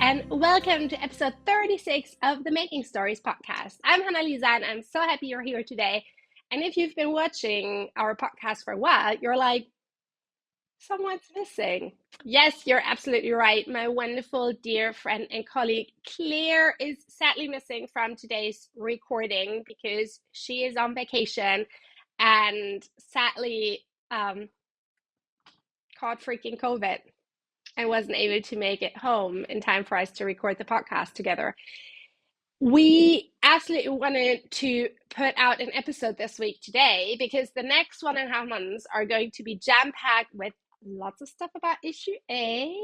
and welcome to episode 36 of the Making Stories podcast. I'm Hanna Lisa, and I'm so happy you're here today. And if you've been watching our podcast for a while, you're like, someone's missing. Yes, you're absolutely right. My wonderful dear friend and colleague Claire is sadly missing from today's recording because she is on vacation and sadly caught freaking COVID and wasn't able to make it home in time for us to record the podcast together. We absolutely wanted to put out an episode this week today because the next 1.5 months are going to be jam-packed with lots of stuff about issue 8.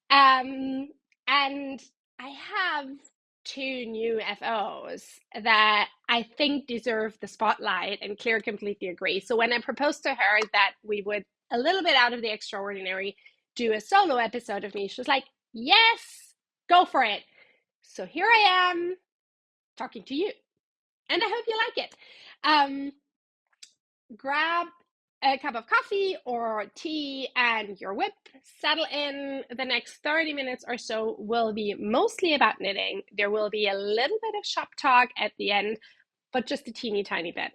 And I have 2 new FOs that I think deserve the spotlight, and Claire completely agrees. So when I proposed to her that we would, a little bit out of the extraordinary, do a solo episode of me, she was like, yes, go for it. So here I am talking to you, and I hope you like it. Grab a cup of coffee or tea and your whip, settle in. The next 30 minutes or so will be mostly about knitting. There will be a little bit of shop talk at the end, but just a teeny tiny bit.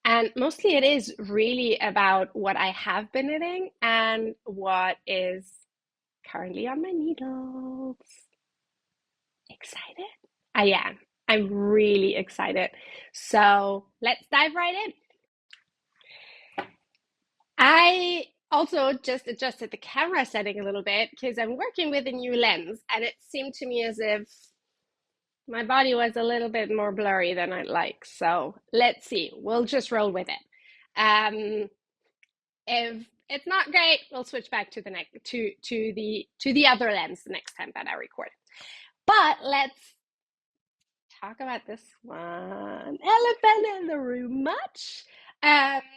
And mostly it is really about what I have been knitting and what is currently on my needles. Excited? I am. I'm really excited. So let's dive right in. I also just adjusted the camera setting a little bit because I'm working with a new lens, and it seemed to me as if my body was a little bit more blurry than I'd like. So let's see. We'll just roll with it. If it's not great, we'll switch back to the next to the other lens the next time that I record. But let's talk about this one. Elephant in the room much? I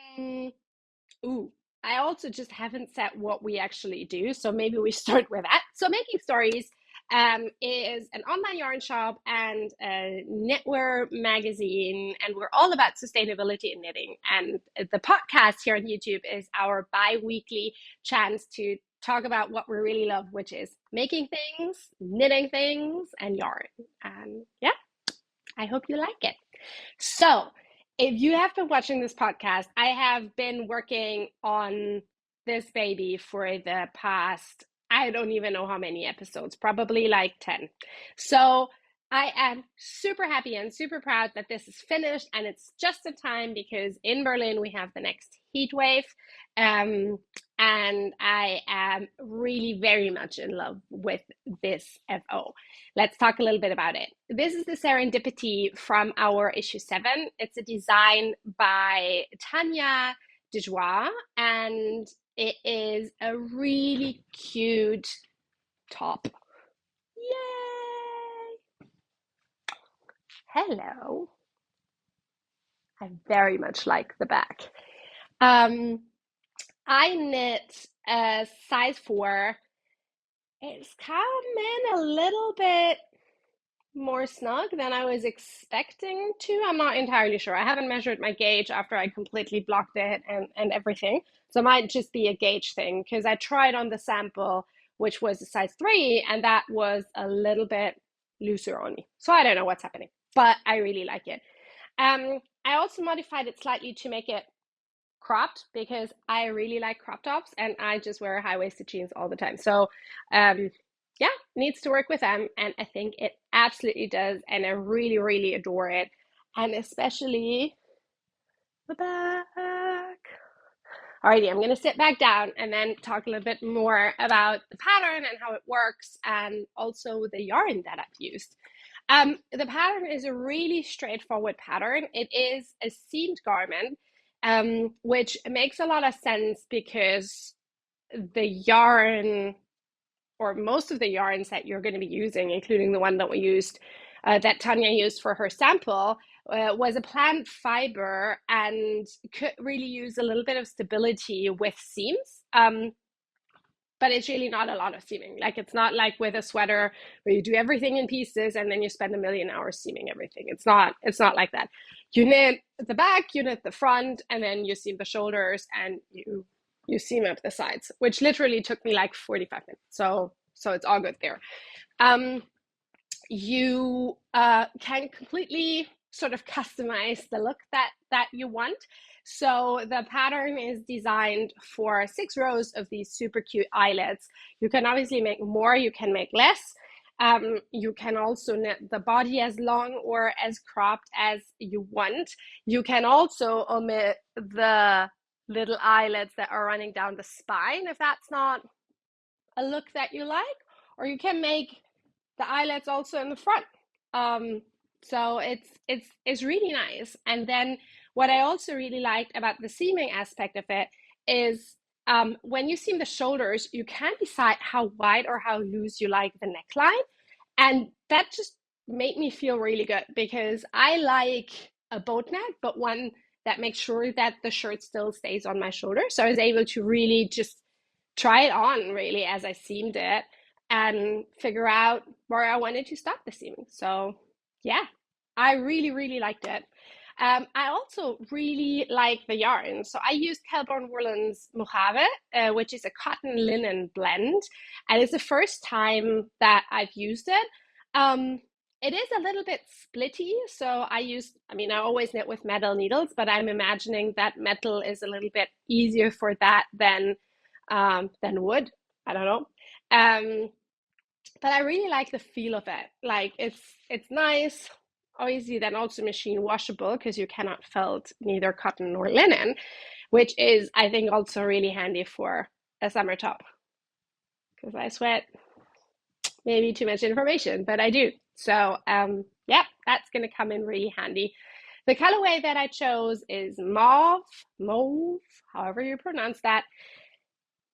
also just haven't said what we actually do, so maybe we start with that. So Making Stories is an online yarn shop and a knitwear magazine, and we're all about sustainability in knitting. And the podcast here on YouTube is our bi-weekly chance to talk about what we really love, which is making things, knitting things, and yarn. And yeah, I hope you like it. So if you have been watching this podcast, I have been working on this baby for the past, I don't even know how many episodes, probably like 10. So I am super happy and super proud that this is finished, and it's just in time because in Berlin we have the next heat wave. And I am really very much in love with this FO. Let's talk a little bit about it. This is the Serendipity from our issue 7. It's a design by Tanya Dejoie, and it is a really cute top. Yay! Hello. I very much like the back. I knit a size 4. It's come in a little bit more snug than I was expecting to. I'm not entirely sure. I haven't measured my gauge after I completely blocked it and everything. So it might just be a gauge thing because I tried on the sample, which was a size 3, and that was a little bit looser on me. So I don't know what's happening, but I really like it. I also modified it slightly to make it cropped because I really like crop tops and I just wear high-waisted jeans all the time. So yeah, needs to work with them, and I think it absolutely does, and I really, really adore it, and especially the back. Alrighty, I'm gonna sit back down and then talk a little bit more about the pattern and how it works, and also the yarn that I've used. The pattern is a really straightforward pattern. It is a seamed garment, which makes a lot of sense because the yarn, or most of the yarns that you're going to be using, including the one that we used, that Tanya used for her sample, was a plant fiber and could really use a little bit of stability with seams. But it's really not a lot of seaming. Like, it's not like with a sweater where you do everything in pieces and then you spend a million hours seaming everything. It's not like that. You knit the back, you knit the front, and then you seam the shoulders and you seam up the sides, which literally took me like 45 minutes. So so it's all good there. You can completely sort of customize the look that you want. So the pattern is designed for 6 rows of these super cute eyelets. You can obviously make more, you can make less. You can also knit the body as long or as cropped as you want. You can also omit the little eyelets that are running down the spine if that's not a look that you like, or you can make the eyelets also in the front. So it's really nice. And then what I also really liked about the seaming aspect of it is when you seam the shoulders, you can decide how wide or how loose you like the neckline. And that just made me feel really good because I like a boat neck, but one that makes sure that the shirt still stays on my shoulder. So I was able to really just try it on really as I seamed it and figure out where I wanted to stop the seaming. So yeah, I really, really liked it. I also really like the yarn. So I used Kelborn Woolens Mojave, which is a cotton linen blend. And it's the first time that I've used it. It is a little bit splitty. So I always knit with metal needles, but I'm imagining that metal is a little bit easier for that than wood. I don't know. But I really like the feel of it. Like it's nice. Obviously, then also machine washable because you cannot felt neither cotton nor linen, which is I think also really handy for a summer top because I sweat. Maybe too much information, but I do. So yeah, that's gonna come in really handy. The colorway that I chose is mauve, however you pronounce that.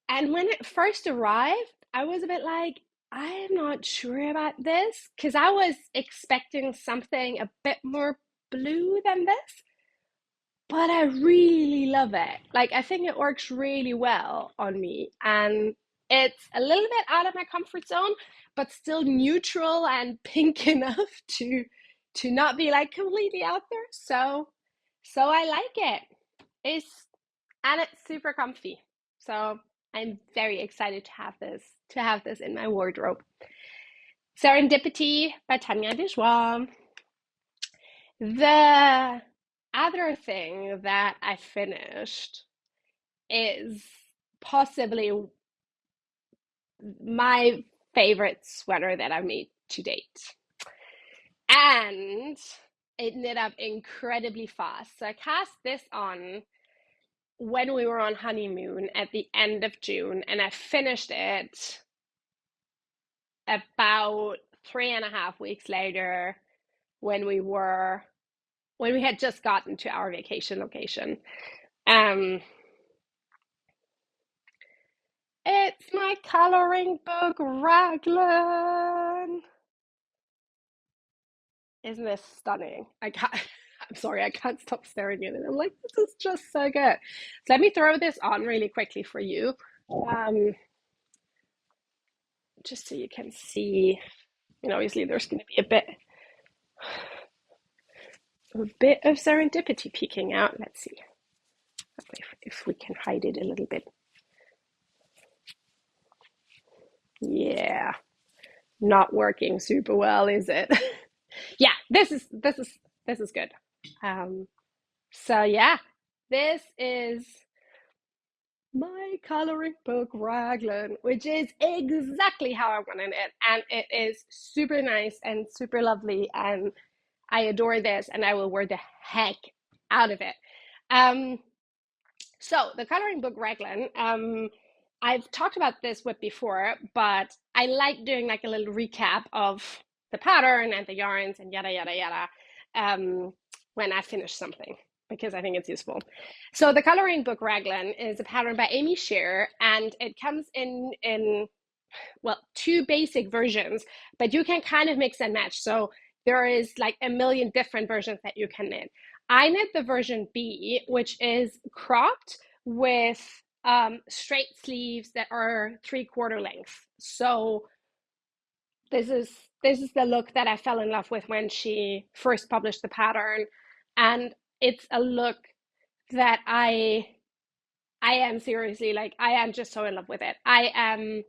And when it first arrived, I was a bit like, I am not sure about this because I was expecting something a bit more blue than this, but I really love it. Like, I think it works really well on me, and it's a little bit out of my comfort zone, but still neutral and pink enough to not be like completely out there. So I like it. It's super comfy. So I'm very excited to have this in my wardrobe. Serendipity by Tanya Dejoie. The other thing that I finished is possibly my favorite sweater that I've made to date. And it knit up incredibly fast. So I cast this on when we were on honeymoon at the end of June, and I finished it about 3.5 weeks later when we had just gotten to our vacation location. It's my coloring book raglan. Isn't this stunning? I'm sorry, I can't stop staring at it. I'm like, this is just so good. So let me throw this on really quickly for you. Just so you can see, obviously there's going to be a bit of serendipity peeking out. Let's see if we can hide it a little bit. Yeah, not working super well, is it? Yeah, this is good. So yeah, this is my coloring book raglan, which is exactly how I wanted it, and it is super nice and super lovely, and I adore this, and I will wear the heck out of it. So the coloring book raglan, I've talked about this with before, but I like doing like a little recap of the pattern and the yarns and yada yada yada when I finish something because I think it's useful. So the coloring book raglan is a pattern by Amy Shear, and it comes in well, 2 basic versions, but you can kind of mix and match. So there is like a million different versions that you can knit. I knit the version B, which is cropped with straight sleeves that are 3/4 length. So this is the look that I fell in love with when she first published the pattern, and it's a look that I am seriously like I am just so in love with it. I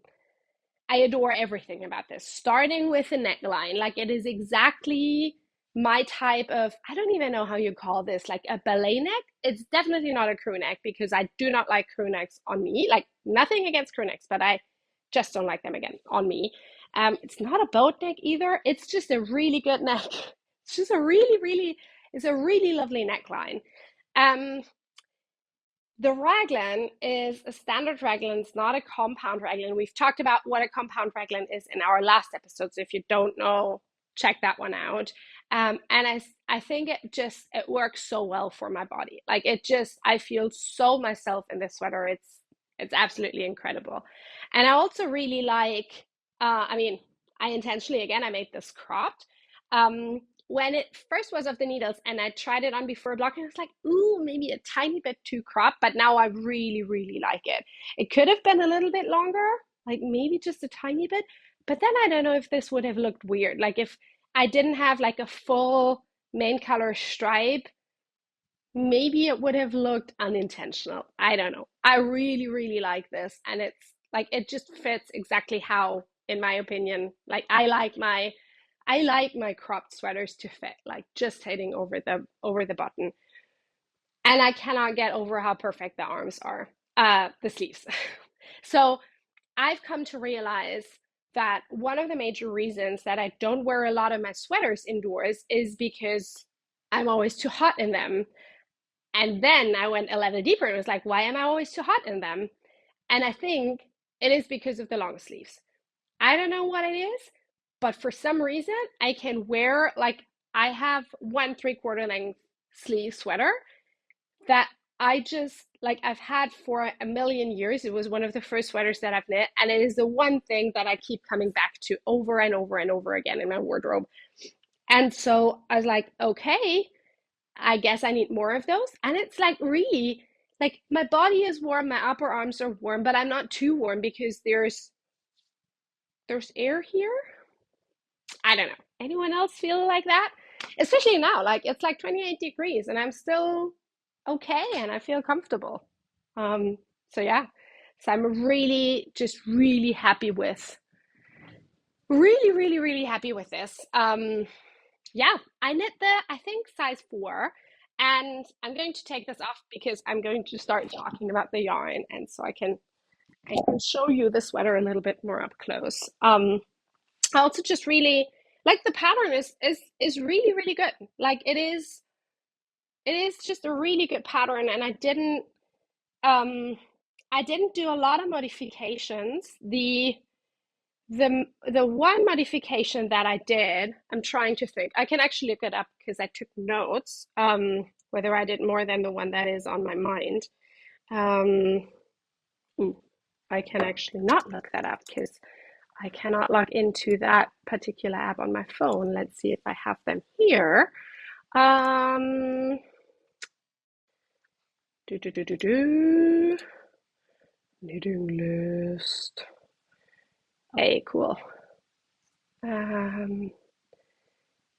I adore everything about this, starting with the neckline. Like it is exactly my type of, I don't even know how you call this, like a ballet neck. It's definitely not a crew neck because I do not like crew necks on me. Like nothing against crew necks, but I just don't like them again on me. It's not a boat neck either. It's just a really good neck. It's just a it's a really lovely neckline. Um, the raglan is a standard raglan. It's not a compound raglan. We've talked about what a compound raglan is in our last episode. So if you don't know, check that one out. And I think it works so well for my body. Like it just, I feel so myself in this sweater. It's absolutely incredible. And I also really like, I mean, I intentionally, again, I made this cropped. When it first was of the needles and I tried it on before blocking, I was like, ooh, maybe a tiny bit too cropped, but now I really, really like it. It could have been a little bit longer, like maybe just a tiny bit, but then I don't know if this would have looked weird. Like if I didn't have like a full main color stripe, maybe it would have looked unintentional. I don't know. I really, really like this. And it's like, it just fits exactly how, in my opinion, like I like my cropped sweaters to fit, like just hitting over the button. And I cannot get over how perfect the arms are, the sleeves. So I've come to realize that one of the major reasons that I don't wear a lot of my sweaters indoors is because I'm always too hot in them. And then I went a level deeper and was like, why am I always too hot in them? And I think it is because of the long sleeves. I don't know what it is, but for some reason I can wear, like, I have 1 3/4 length sleeve sweater that I just like, I've had for a million years. It was one of the first sweaters that I've knit, and it is the one thing that I keep coming back to over and over and over again in my wardrobe. And so I was like, okay, I guess I need more of those. And it's like really, like my body is warm, my upper arms are warm, but I'm not too warm because there's air here. I don't know. Anyone else feel like that? Especially now, like it's like 28 degrees and I'm still okay and I feel comfortable. Um, so yeah. So I'm really just really happy with this. Yeah, I knit I think size 4, and I'm going to take this off because I'm going to start talking about the yarn, and so I can show you the sweater a little bit more up close. I also just really like the pattern is really really good. Like it is just a really good pattern, and um I didn't do a lot of modifications. The one modification that I did, I'm trying to think. I can actually look it up because I took notes. Whether I did more than the one that is on my mind. Um, I can actually not look that up because I cannot log into that particular app on my phone. Let's see if I have them here. Um, knitting list. Hey, cool.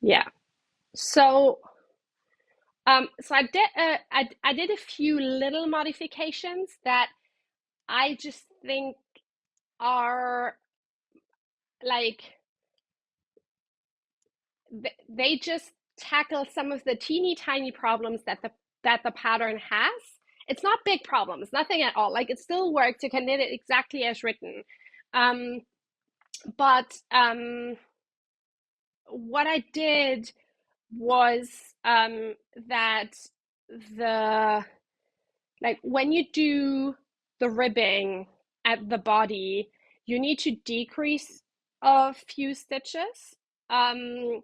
Yeah. So, so I did a few little modifications that I just think are like they just tackle some of the teeny tiny problems that the pattern has. It's not big problems, nothing at all. Like it still works. You can knit it exactly as written. Um, but what I did was that the like when you do the ribbing at the body, you need to decrease a few stitches. And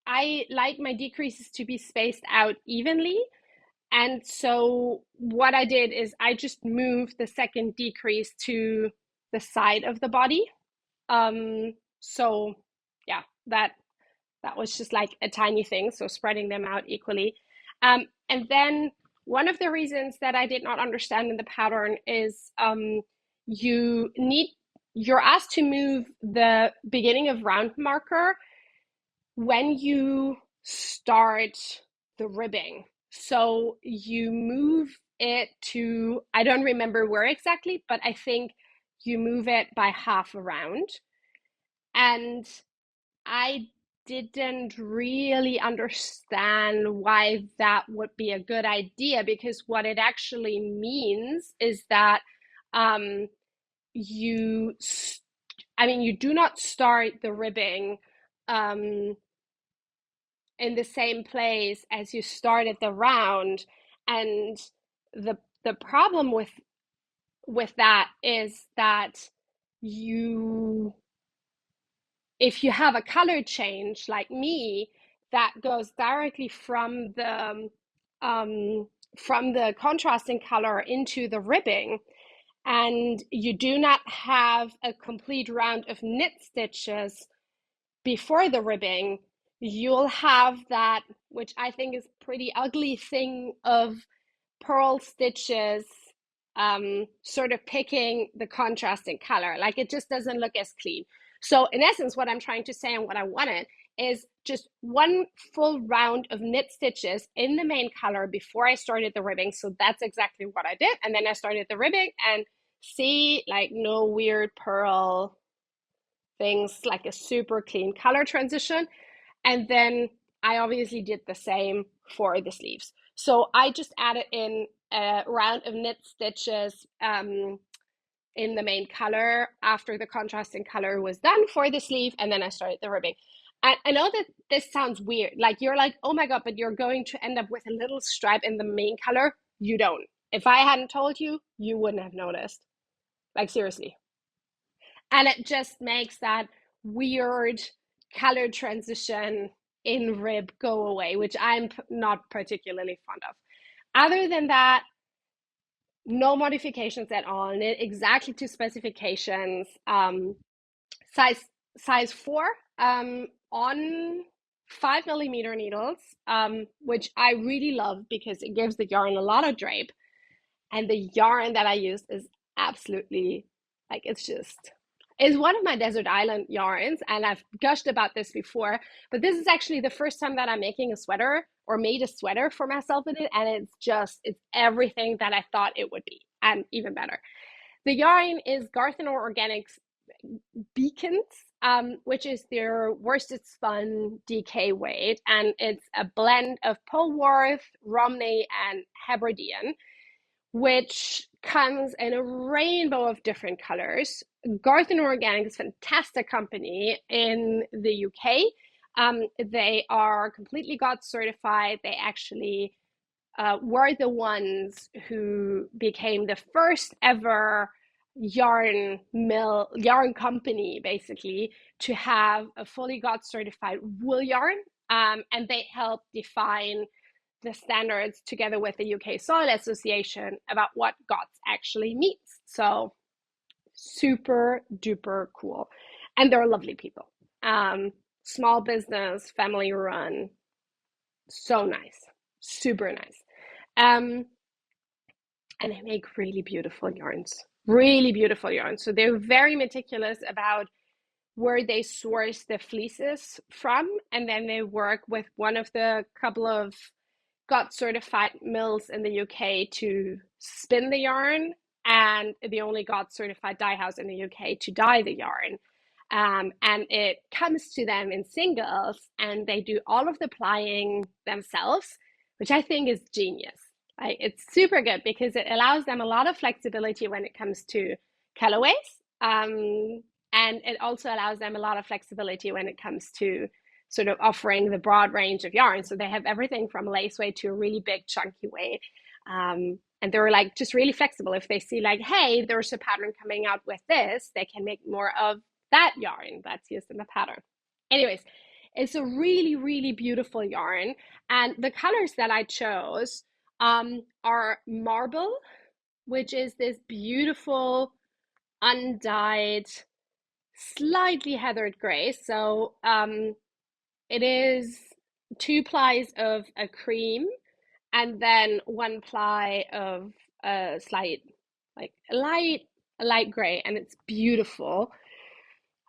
I like my decreases to be spaced out evenly. And so what I did is I just moved the second decrease to the side of the body. So yeah, that was just like a tiny thing. So spreading them out equally. And then one of the reasons that I did not understand in the pattern is you need you're asked to move the beginning of round marker when you start the ribbing. So you move it to, I don't remember where exactly, but I think you move it by half around. And I didn't really understand why that would be a good idea, because what it actually means is that um, you, you do not start the ribbing um, in the same place as you started the round. And the problem with that is that you if you have a color change like me, that goes directly from the contrasting color into the ribbing, and you do not have a complete round of knit stitches before the ribbing, you'll have that, which I think is pretty ugly thing of purl stitches sort of picking the contrasting color. Like, it just doesn't look as clean. So in essence, what I'm trying to say and what I wanted is just one full round of knit stitches in the main color before I started the ribbing. So that's exactly what I did. And then I started the ribbing, and see, like, no weird purl things, like a super clean color transition. And then I obviously did the same for the sleeves. So I just added in a round of knit stitches in the main color after the contrasting color was done for the sleeve, and then I started the ribbing. I know that this sounds weird. Like, you're like, oh my God, but you're going to end up with a little stripe in the main color. You don't. If I hadn't told you, you wouldn't have noticed. Like, seriously. And it just makes that weird color transition in rib go away, which I'm not particularly fond of. Other than that, no modifications at all. Knit exactly to specifications. Size size 4 on 5mm needles, which I really love because it gives the yarn a lot of drape. And the yarn that I use is absolutely, like, it's one of my desert island yarns, and I've gushed about this before, but this is actually the first time that I'm making a sweater or made a sweater for myself with it, and it's everything that I thought it would be, and even better. The yarn is Garland Organics Beacons, which is their worsted spun DK weight, and it's a blend of Polwarth, Romney, and Hebridean, which comes in a rainbow of different colors. Garland Organic is a fantastic company in the UK. They are completely GOTS certified. They actually were the ones who became the first ever yarn company, basically, to have a fully GOTS certified wool yarn. And they help define the standards together with the UK Soil Association about what GOTS actually means. So super duper cool. And they're lovely people. Small business, family run. So nice. Super nice. And they make really beautiful yarns. Really beautiful yarns. So they're very meticulous about where they source the fleeces from. And then they work with one of the couple of GOTS certified mills in the UK to spin the yarn, and the only GOTS certified dye house in the UK to dye the yarn. And it comes to them in singles, and they do all of the plying themselves, which I think is genius. Like, it's super good because it allows them a lot of flexibility when it comes to colorways. And it also allows them a lot of flexibility when it comes to sort of offering the broad range of yarns. So they have everything from lace weight to a really big chunky weight. And they're like just really flexible. If they see, like, hey, there's a pattern coming out with this, they can make more of that yarn that's used in the pattern. Anyways, it's a really, really beautiful yarn. And the colors that I chose are marble, which is this beautiful undyed, slightly heathered gray. So it is 2 plies of a cream, and then 1 ply of a slight, like a light gray, and it's beautiful.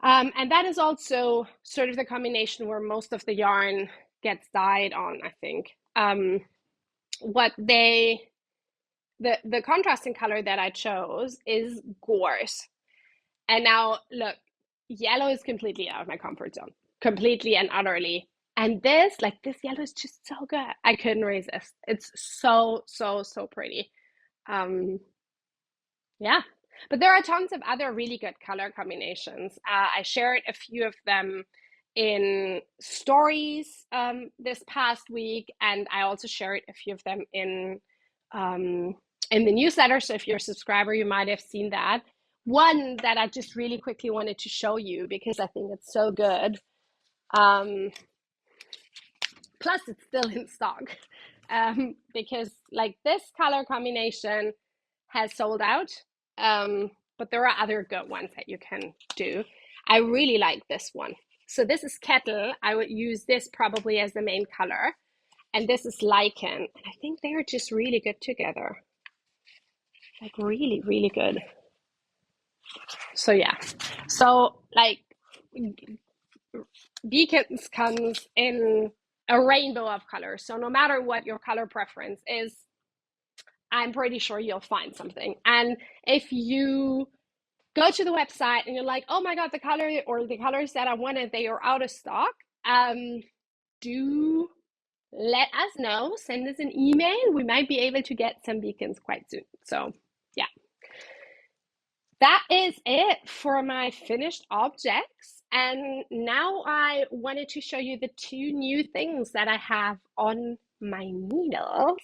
And that is also sort of the combination where most of the yarn gets dyed on, I think. The contrasting color that I chose is gorse. And now look, yellow is completely out of my comfort zone, completely and utterly. And this yellow is just so good. I couldn't resist. It's so, so, so pretty. Um, yeah. But there are tons of other really good color combinations. I shared a few of them in stories this past week, and I also shared a few of them um, in the newsletter. So if you're a subscriber, you might have seen that. One that I just really quickly wanted to show you because I think it's so good. Plus, it's still in stock because like this color combination has sold out, but there are other good ones that you can do. I really like this one. So this is kettle. I would use this probably as the main color, and this is lichen. And I think they are just really good together, like really, really good. So yeah, so like beacons comes in a rainbow of colors. So no matter what your color preference is, I'm pretty sure you'll find something. And if you go to the website and you're like, oh my God, the color or the colors that I wanted, they are out of stock, do let us know. Send us an email. We might be able to get some beacons quite soon. So yeah, that is it for my finished objects. And now I wanted to show you the two new things that I have on my needles.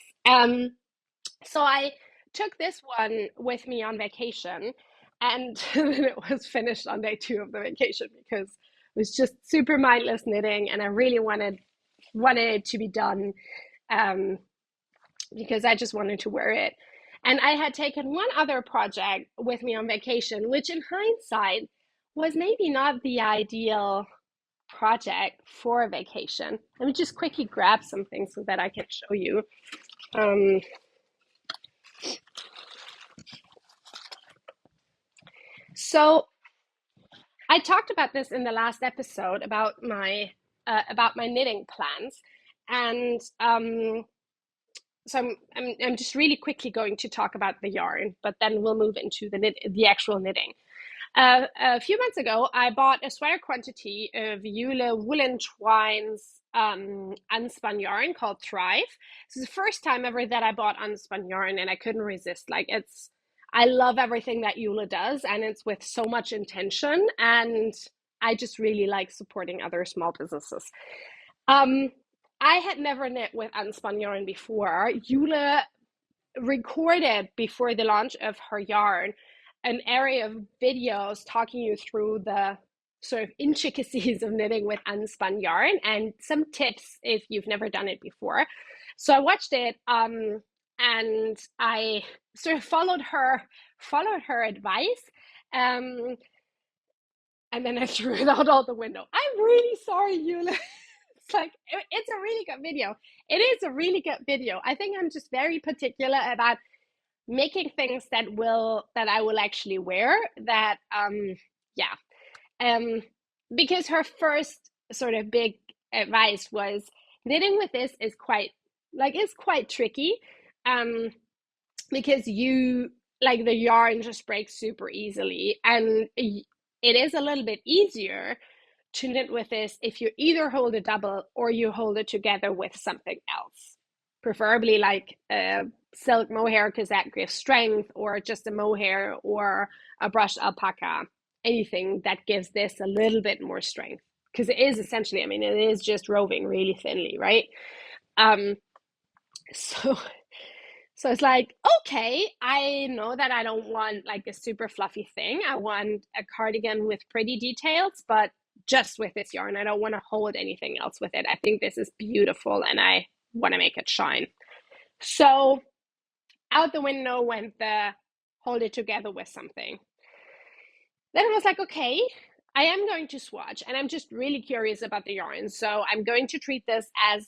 So I took this one with me on vacation, and it was finished on day 2 of the vacation because it was just super mindless knitting, and I really wanted it to be done um, because I just wanted to wear it. And I had taken one other project with me on vacation, which in hindsight was maybe not the ideal project for a vacation. Let me just quickly grab something so that I can show you. Um, so I talked about this in the last episode about my knitting plans, and so I'm just really quickly going to talk about the yarn, but then we'll move into the actual knitting. A few months ago, I bought a sweater quantity of Yule Woolen Twine's unspun yarn called Thrive. This is the first time ever that I bought unspun yarn, and I couldn't resist. I love everything that Yule does, and it's with so much intention, and I just really like supporting other small businesses. Um, I had never knit with unspun yarn before. Yule recorded before the launch of her yarn an area of videos talking you through the sort of intricacies of knitting with unspun yarn and some tips if you've never done it before. So I watched it and I sort of followed her advice. Um, and then I threw it out the window. I'm really sorry, Yula. It's a really good video. It is a really good video. I think I'm just very particular about making things that I will actually wear. Yeah. Um, because her first sort of big advice was knitting with this is quite tricky. Um, because the yarn just breaks super easily, and it is a little bit easier to knit with this if you either hold a double or you hold it together with something else, preferably like a silk mohair because that gives strength, or just a mohair or a brushed alpaca, anything that gives this a little bit more strength, because it is essentially, I mean, it is just roving really thinly, right? um so so it's like, okay, I know that I don't want like a super fluffy thing. I want a cardigan with pretty details, but just with this yarn. I don't want to hold anything else with it. I think this is beautiful and I want to make it shine. So out the window went the hold it together with something. Then I was like, okay, I am going to swatch, and I'm just really curious about the yarn. So I'm going to treat this as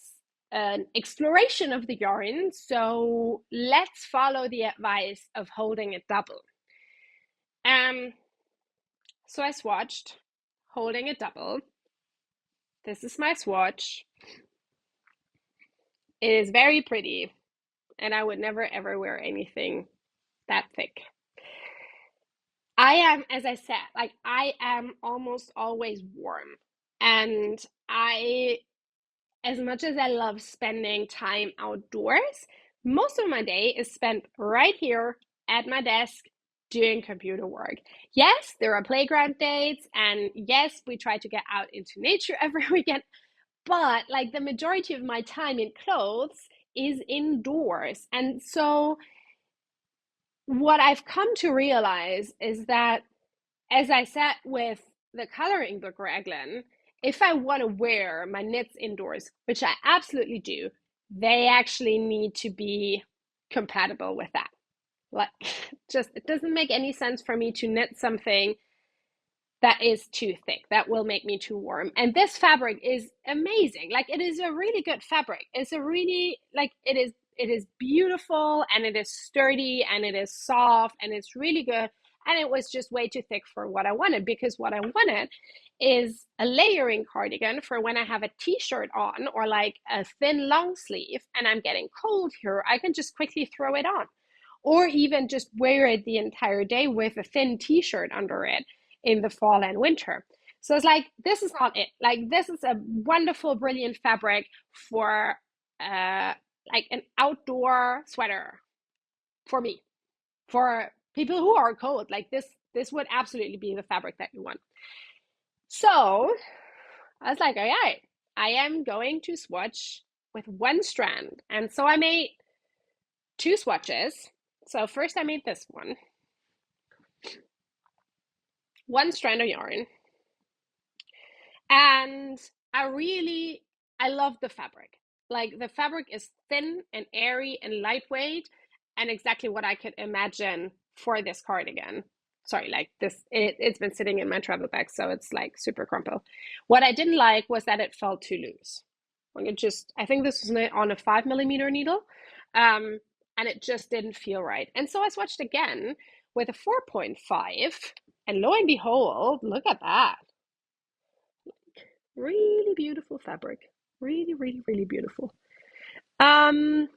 an exploration of the yarn. So let's follow the advice of holding it double. So I swatched, holding it double. This is my swatch. It is very pretty, and I would never ever wear anything that thick. I am, as I said, like I am almost always warm. And I, as much as I love spending time outdoors, most of my day is spent right here at my desk doing computer work. Yes, there are playground dates, and yes, we try to get out into nature every weekend, but like the majority of my time in clothes is indoors. And so, what I've come to realize is that, as I said with the coloring book raglan, if I want to wear my knits indoors, which I absolutely do, they actually need to be compatible with that. Like, just it doesn't make any sense for me to knit something that is too thick. That will make me too warm. And this fabric is amazing. Like, it is a really good fabric. It's a really, like, it is beautiful, and it is sturdy, and it is soft, and it's really good. And it was just way too thick for what I wanted, because what I wanted is a layering cardigan for when I have a t-shirt on, or like a thin long sleeve and I'm getting cold here, I can just quickly throw it on, or even just wear it the entire day with a thin t-shirt under it in the fall and winter. So it's like, this is not it. Like, this is a wonderful, brilliant fabric for like an outdoor sweater for me. For people who are cold, like this would absolutely be the fabric that you want. So I was like, all right, I am going to swatch with one strand. And so I made two swatches. So first I made this one strand of yarn. And I love the fabric. Like, the fabric is thin and airy and lightweight, and exactly what I could imagine for this cardigan. Sorry, like this, it's been sitting in my travel bag, so it's like super crumpled. What I didn't like was that it felt too loose. Like, I think this was on a 5 millimeter needle, um, and it just didn't feel right. And so I swatched again with a 4.5, and lo and behold, look at that. Really beautiful fabric. Really, really, really beautiful. Um,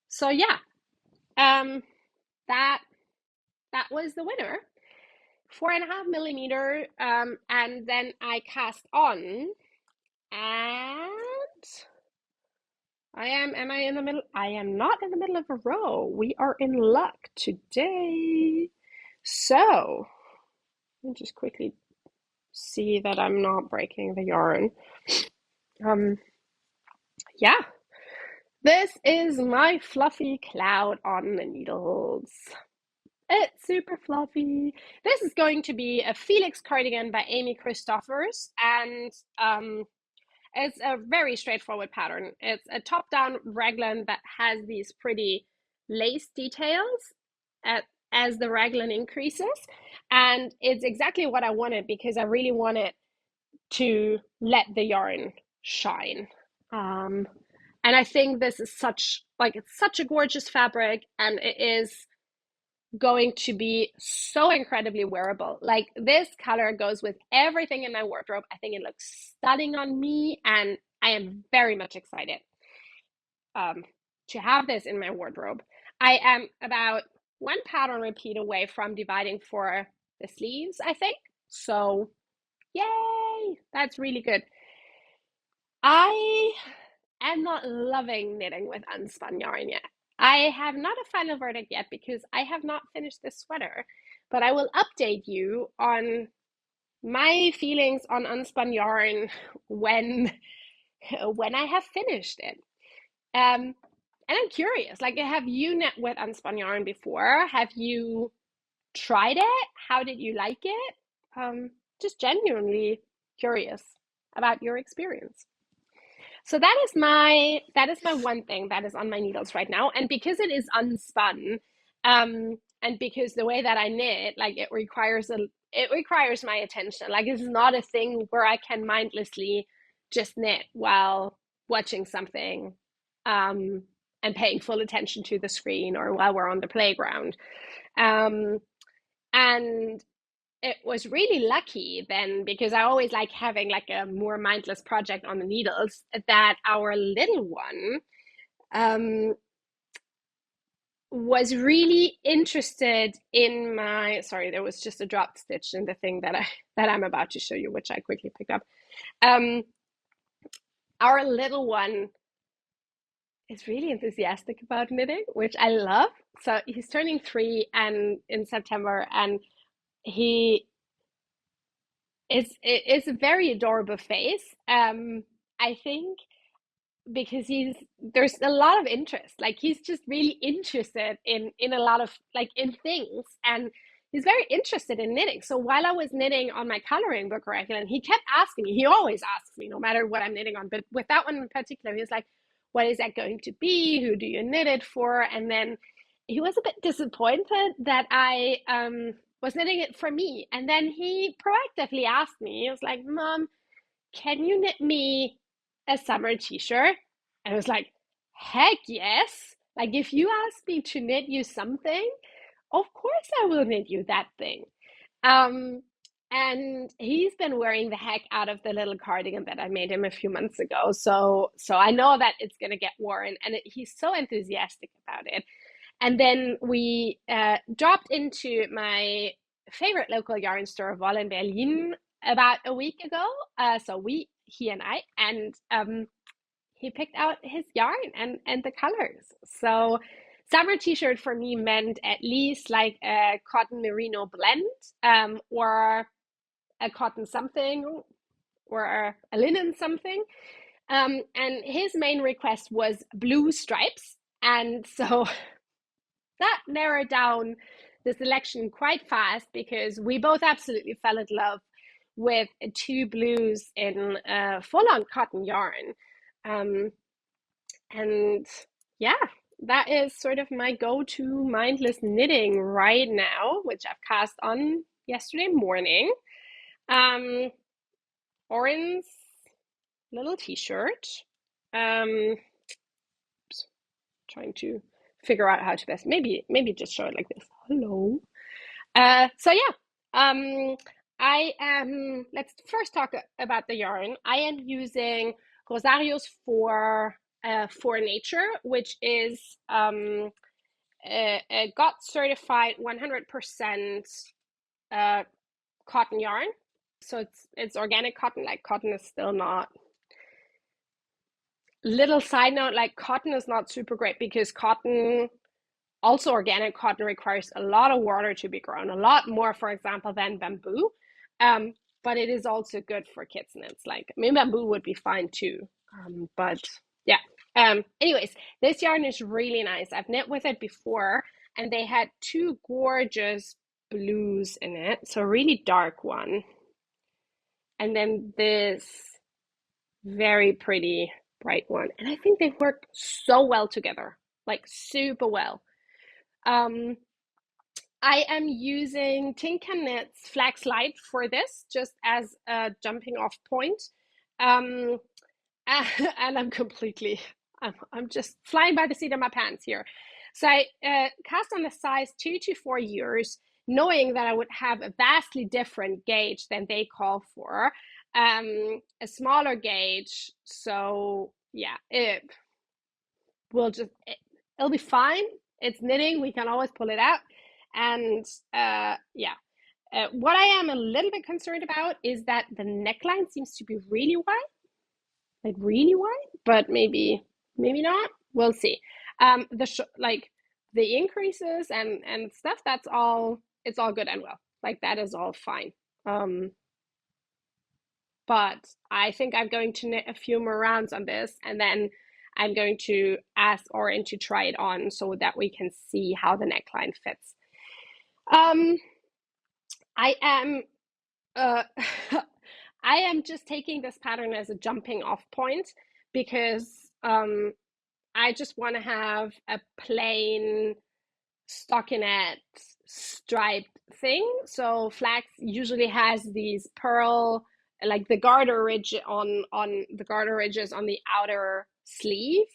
so yeah, um, that that was the winner. 4.5 millimeter. And then I cast on, and am I in the middle? I am not in the middle of a row. We are in luck today. So let me just quickly see that I'm not breaking the yarn. Um, yeah, this is my fluffy cloud on the needles. It's super fluffy. This is going to be a Felix cardigan by Amy Christoffers, and it's a very straightforward pattern. It's a top-down raglan that has these pretty lace details at, as the raglan increases, and it's exactly what I wanted, because I really wanted to let the yarn shine. Um, and I think this is it's such a gorgeous fabric, and it is going to be so incredibly wearable. Like, this color goes with everything in my wardrobe. I think it looks stunning on me, and I am very much excited um, to have this in my wardrobe. I am about one pattern repeat away from dividing for the sleeves, I think. So, yay! That's really good. I am not loving knitting with unspun yarn yet. I have not a final verdict yet, because I have not finished this sweater, but I will update you on my feelings on unspun yarn when when I have finished it. And I'm curious, like, have you knit with unspun yarn before? Have you tried it? How did you like it? Just genuinely curious about your experience. So that is my one thing that is on my needles right now. And because it is unspun, and because the way that I knit, like, it requires my attention. Like, it's not a thing where I can mindlessly just knit while watching something, and paying full attention to the screen, or while we're on the playground. Um, and it was really lucky then, because I always like having like a more mindless project on the needles, that our little one, um, was really interested in my, sorry, there was just a dropped stitch in the thing that I'm about to show you, which I quickly picked up. Um, our little one is really enthusiastic about knitting, which I love. So he's turning 3 and in September, and he is a very adorable face. I think because there's a lot of interest. Like he's just really interested in a lot of like in things, and he's very interested in knitting. So while I was knitting on my coloring book curriculum, he kept asking me. He always asks me, no matter what I'm knitting on. But with that one in particular, he was like, "What is that going to be? Who do you knit it for?" And then he was a bit disappointed that I was knitting it for me. And then he proactively asked me. He was like, "Mom, can you knit me a summer t-shirt?" And I was like, heck yes. Like if you ask me to knit you something, of course I will knit you that thing. Um, and he's been wearing the heck out of the little cardigan that I made him a few months ago. So I know that it's gonna get worn, and he's so enthusiastic about it. And then we dropped into my favorite local yarn store, Wolle in Berlin, about a week ago. He and I, and he picked out his yarn and the colors. So summer t-shirt for me meant at least like a cotton merino blend, or a cotton something, or a linen something. And his main request was blue stripes. And so that narrowed down the selection quite fast because we both absolutely fell in love with 2 blues in full-on cotton yarn. Um, and yeah, that is sort of my go-to mindless knitting right now, which I've cast on yesterday morning. Oren's little t-shirt. Trying to figure out how to best, maybe just show it like this. Hello. So yeah, I am, let's first talk about the yarn. I am using Rosario's for Nature, which is a GOT certified 100% cotton yarn. So it's organic cotton. Like cotton is still not. Little side note, like cotton is not super great because cotton, also organic cotton, requires a lot of water to be grown, a lot more, for example, than bamboo. But it is also good for kids knits. Like, I mean, bamboo would be fine too. But yeah. Anyways, this yarn is really nice. I've knit with it before, and they had 2 gorgeous blues in it. So a really dark one. And then this very pretty bright one. And I think they work so well together, like super well. I am using Tin Can Knit's Flax Light for this, just as a jumping off point. And I'm just flying by the seat of my pants here. So I cast on the size 2 to 4 years, knowing that I would have a vastly different gauge than they call for, a smaller gauge. So yeah, it'll be fine. It's knitting. We can always pull it out. And yeah, what I am a little bit concerned about is that the neckline seems to be really wide, like really wide, but maybe not. We'll see. Like the increases and stuff, it's all good and well. Like that is all fine. But I think I'm going to knit a few more rounds on this, and then I'm going to ask Oren to try it on so that we can see how the neckline fits. I am I am just taking this pattern as a jumping off point because I just want to have a plain stockinette striped thing. So flax usually has these pearl, like the garter ridge on the garter ridges on the outer sleeve.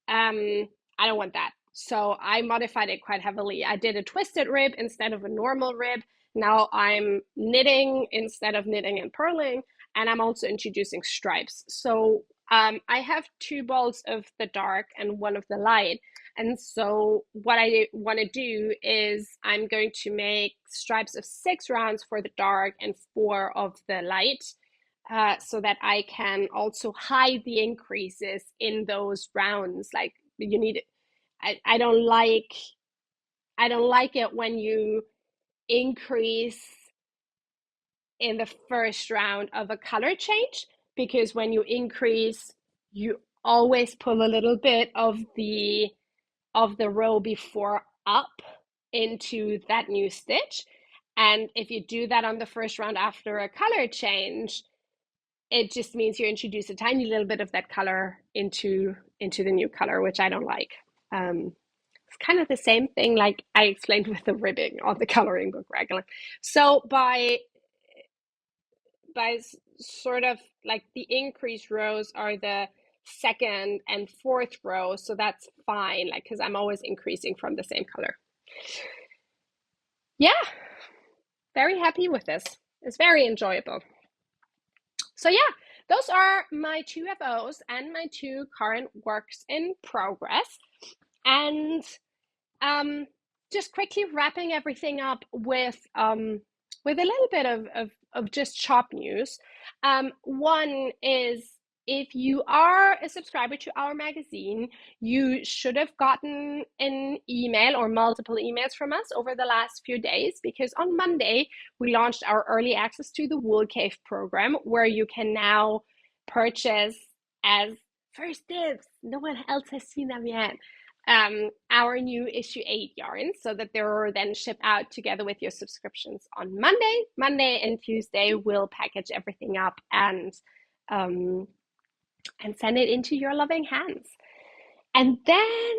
I don't want that. So I modified it quite heavily. I did a twisted rib instead of a normal rib. Now I'm knitting instead of knitting and purling, and I'm also introducing stripes. So I have two balls of the dark and one of the light. And so what I want to do is I'm going to make stripes of 6 rounds for the dark and 4 of the light, so that I can also hide the increases in those rounds. Like you need, I don't like it when you increase in the first round of a color change, because when you increase, you always pull a little bit of the row before up into that new stitch. And if you do that on the first round after a color change, it just means you introduce a tiny little bit of that color into the new color, which I don't like. It's kind of the same thing like I explained with the ribbing on the coloring book raglan. So by sort of like the increased rows are the second and fourth row, so that's fine, like because I'm always increasing from the same color. Yeah, very happy with this. It's very enjoyable. So yeah, those are my 2 FOs and my 2 current works in progress. And just quickly wrapping everything up with a little bit of just shop news. One is, if you are a subscriber to our magazine, you should have gotten an email or multiple emails from us over the last few days, because on Monday we launched our early access to the Wool Cave program, where you can now purchase as first dibs. No one else has seen them yet. Our new issue 8 yarns, so that they're then shipped out together with your subscriptions on Monday. Monday and Tuesday we'll package everything up and send it into your loving hands. And then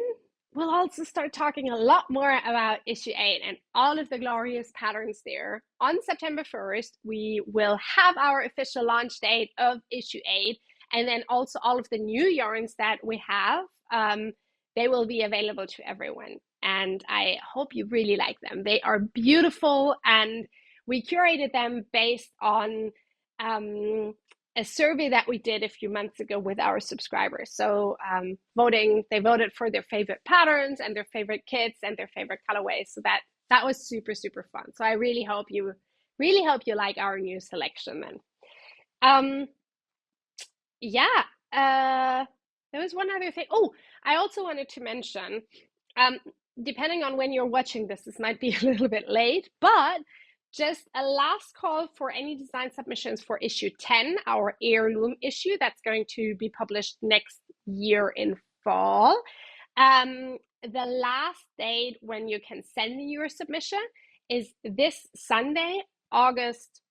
we'll also start talking a lot more about issue 8 and all of the glorious patterns there. On September 1st, we will have our official launch date of issue 8, and then also all of the new yarns that we have. They will be available to everyone, and I hope you really like them. They are beautiful, and we curated them based on a survey that we did a few months ago with our subscribers. So they voted for their favorite patterns and their favorite kits and their favorite colorways. So that was super, super fun. So I really hope you like our new selection then. Yeah. There was one other thing. Oh, I also wanted to mention, depending on when you're watching this might be a little bit late, but just a last call for any design submissions for issue 10, our heirloom issue that's going to be published next year in fall. The last date when you can send in your submission is this Sunday, August,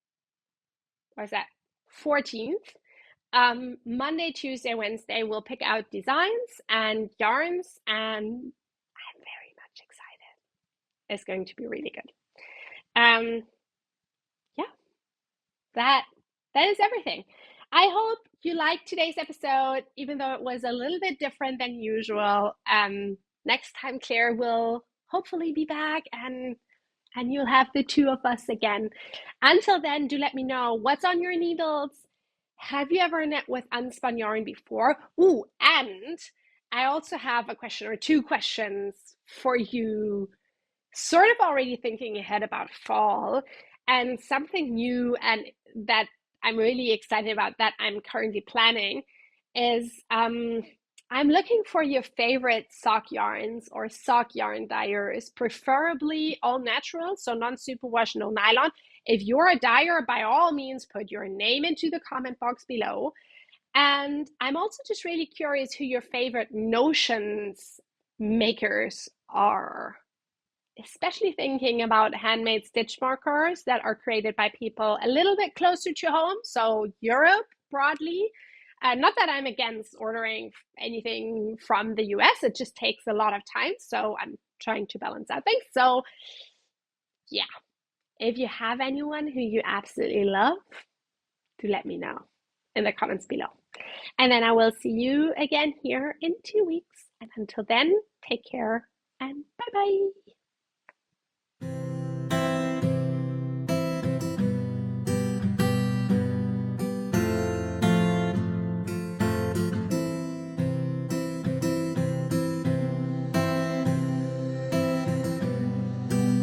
what is that, 14th. Monday, Tuesday, Wednesday, we'll pick out designs and yarns, and I'm very much excited. It's going to be really good. Yeah, that is everything. I hope you liked today's episode, even though it was a little bit different than usual. Next time, Claire will hopefully be back, and you'll have the 2 of us again. Until then, do let me know what's on your needles. Have you ever knit with unspun yarn before? Ooh, and I also have a question or 2 questions for you, sort of already thinking ahead about fall, and something new and that I'm really excited about that I'm currently planning is I'm looking for your favorite sock yarns or sock yarn dyers, preferably all natural, so non-superwash, no nylon. If you're a dyer, by all means, put your name into the comment box below. And I'm also just really curious who your favorite notions makers are, especially thinking about handmade stitch markers that are created by people a little bit closer to home, so Europe broadly. Not that I'm against ordering anything from the US, it just takes a lot of time, so I'm trying to balance out things. So yeah, if you have anyone who you absolutely love, do let me know in the comments below. And then I will see you again here in 2 weeks. And until then, take care and bye-bye.